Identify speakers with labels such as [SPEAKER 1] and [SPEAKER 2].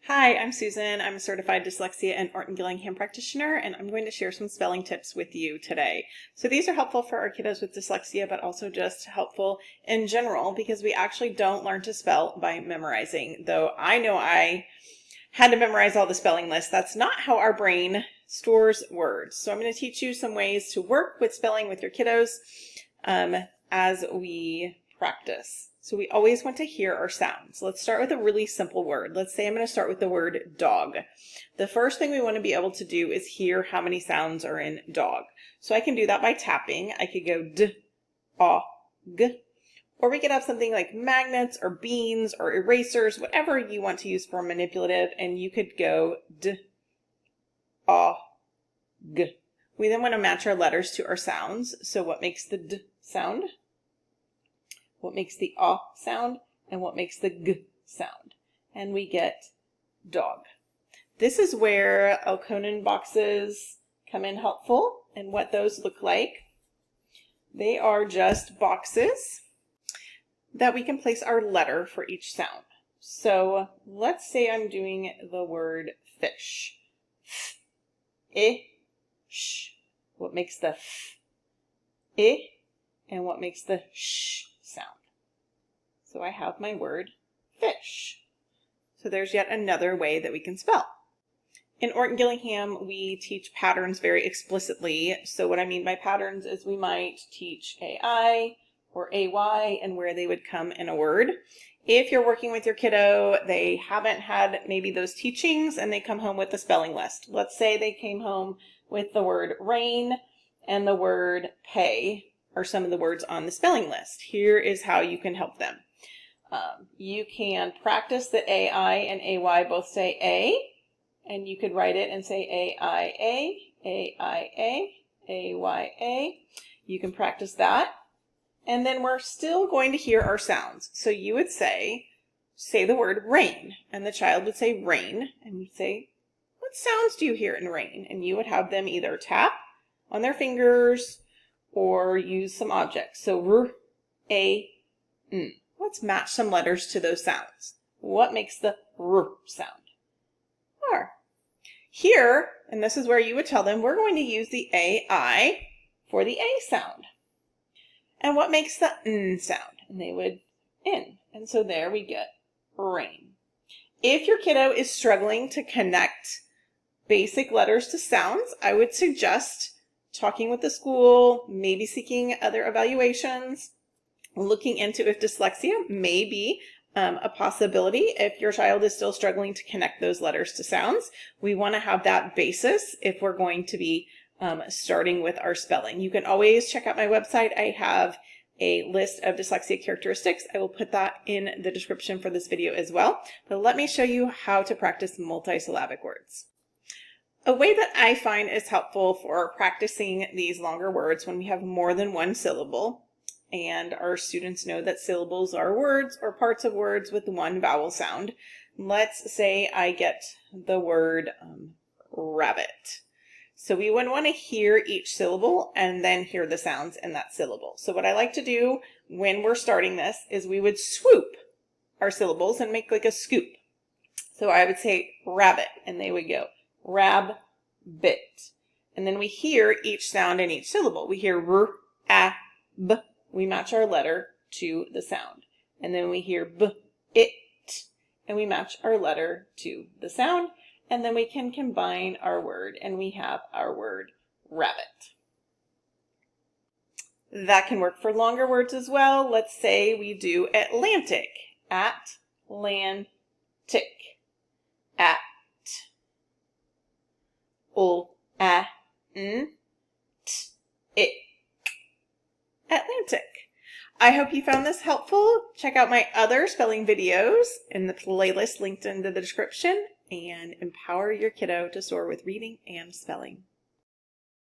[SPEAKER 1] Hi, I'm Susan. I'm a certified dyslexia and Orton-Gillingham practitioner, and I'm going to share some spelling tips with you today. So these are helpful for our kiddos with dyslexia, but also just helpful in general because we actually don't learn to spell by memorizing. Though I know I had to memorize all the spelling lists. That's not how our brain stores words. So I'm going to teach you some ways to work with spelling with your kiddos as we practice. So we always want to hear our sounds. Let's start with a really simple word. Let's say I'm going to start with the word dog. The first thing we want to be able to do is hear how many sounds are in dog. So I can do that by tapping. I could go d, ah, g. Or we could have something like magnets or beans or erasers, whatever you want to use for manipulative, and you could go d, ah, g. We then want to match our letters to our sounds. So what makes the d sound? What makes the ah sound? And what makes the g sound? And we get dog. This is where Elkonin boxes come in helpful, and what those look like. They are just boxes that we can place our letter for each sound. So let's say I'm doing the word fish. Sh. What makes the I, and what makes the sh sound? So I have my word fish. So there's yet another way that we can spell. In Orton-Gillingham, we teach patterns very explicitly. So what I mean by patterns is we might teach AI or AY and where they would come in a word. If you're working with your kiddo, they haven't had maybe those teachings and they come home with the spelling list. Let's say they came home with the word rain and the word pay are some of the words on the spelling list. Here is how you can help them. You can practice that AI and AY both say A, and you could write it and say AIA, AIA, AYA. You can practice that. And then we're still going to hear our sounds. So you would say the word rain, and the child would say rain, and you'd say, what sounds do you hear in rain? And you would have them either tap on their fingers or use some objects. So r, a, n. Let's match some letters to those sounds. What makes the r sound? R. Here, and this is where you would tell them, we're going to use the AI for the A sound. And what makes the N sound? And they would N. And so there we get rain. If your kiddo is struggling to connect basic letters to sounds, I would suggest talking with the school, maybe seeking other evaluations, looking into if dyslexia may be a possibility. If your child is still struggling to connect those letters to sounds, we want to have that basis if we're going to be starting with our spelling. You can always check out my website. I have a list of dyslexia characteristics. I will put that in the description for this video as well. But let me show you how to practice multisyllabic words. A way that I find is helpful for practicing these longer words when we have more than one syllable, and our students know that syllables are words or parts of words with one vowel sound. Let's say I get the word rabbit. So we would want to hear each syllable and then hear the sounds in that syllable. So what I like to do when we're starting this is we would swoop our syllables and make like a scoop. So I would say rabbit, and they would go rab-bit. And then we hear each sound in each syllable. We hear r, a, b. We match our letter to the sound. And then we hear b, it, and we match our letter to the sound. And then we can combine our word, and we have our word rabbit. That can work for longer words as well. Let's say we do Atlantic. At-lan-tic. At. L-a-n-t. It. Atlantic. I hope you found this helpful. Check out my other spelling videos in the playlist linked in the description, and empower your kiddo to soar with reading and spelling.